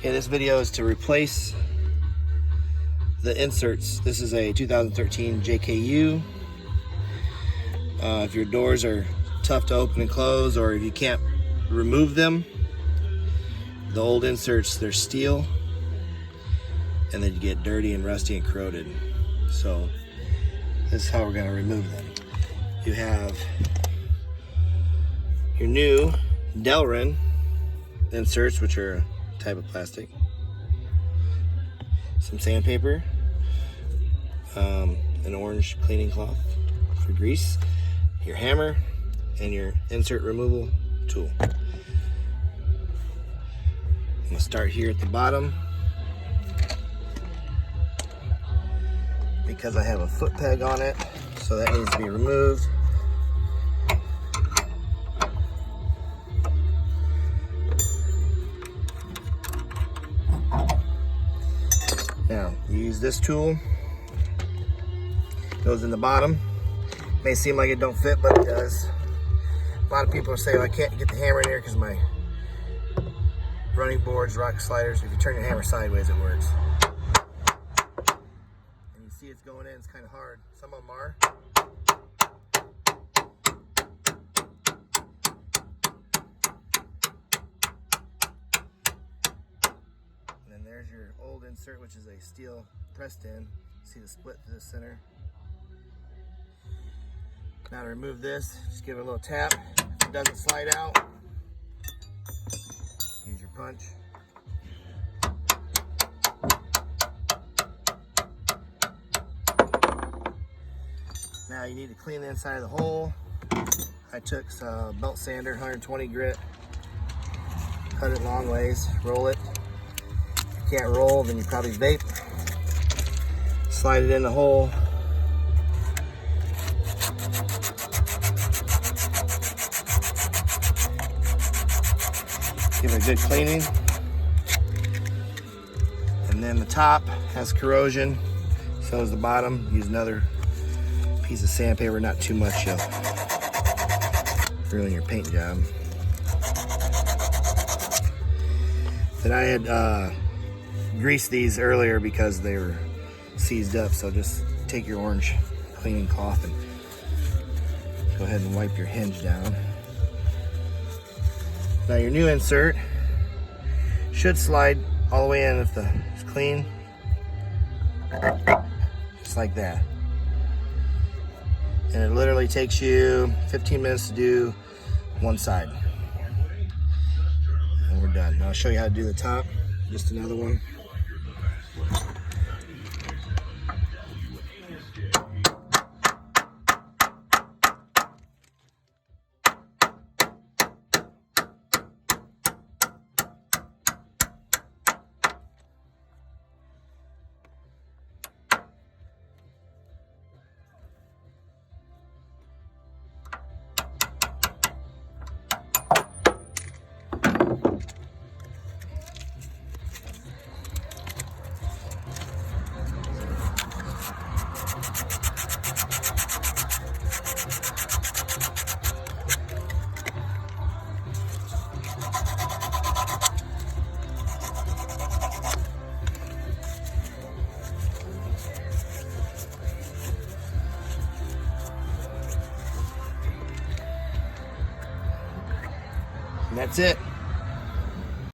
Okay, this video is to replace the inserts. This is a 2013 JKU. If your doors are tough to open and close, or if you can't remove them, the old inserts, they're steel, and then you get dirty and rusty and corroded. So this is how we're going to remove them. You have your new delrin inserts, which are a type of plastic, some sandpaper, an orange cleaning cloth for grease, your hammer, and your insert removal tool. I'm going to start here at the bottom. Because I have a foot peg on it, so that needs to be removed. Now, you use this tool. Goes in the bottom. May seem like it don't fit, but it does. A lot of people say, I can't get the hammer in here because my running boards, rock sliders, if you turn your hammer sideways, it works. And you see it's going in, it's kind of hard. Some of them are. And then there's your old insert, which is a steel pressed in. See the split to the center. Now to remove this, just give it a little tap. If it doesn't slide out, use your punch. Now you need to clean the inside of the hole. I took some belt sander, 120 grit, cut it long ways, roll it. If you can't roll, then you probably vape. Slide it in the hole. Give it a good cleaning. And then the top has corrosion, so does the bottom. Use another piece of sandpaper, not too much, you'll ruin your paint job. Then I had greased these earlier because they were seized up, so just take your orange cleaning cloth and go ahead and wipe your hinge down. Now your new insert should slide all the way in if it's clean, just like that. And it literally takes you 15 minutes to do one side. And we're done. Now I'll show you how to do the top. Just another one. And that's it.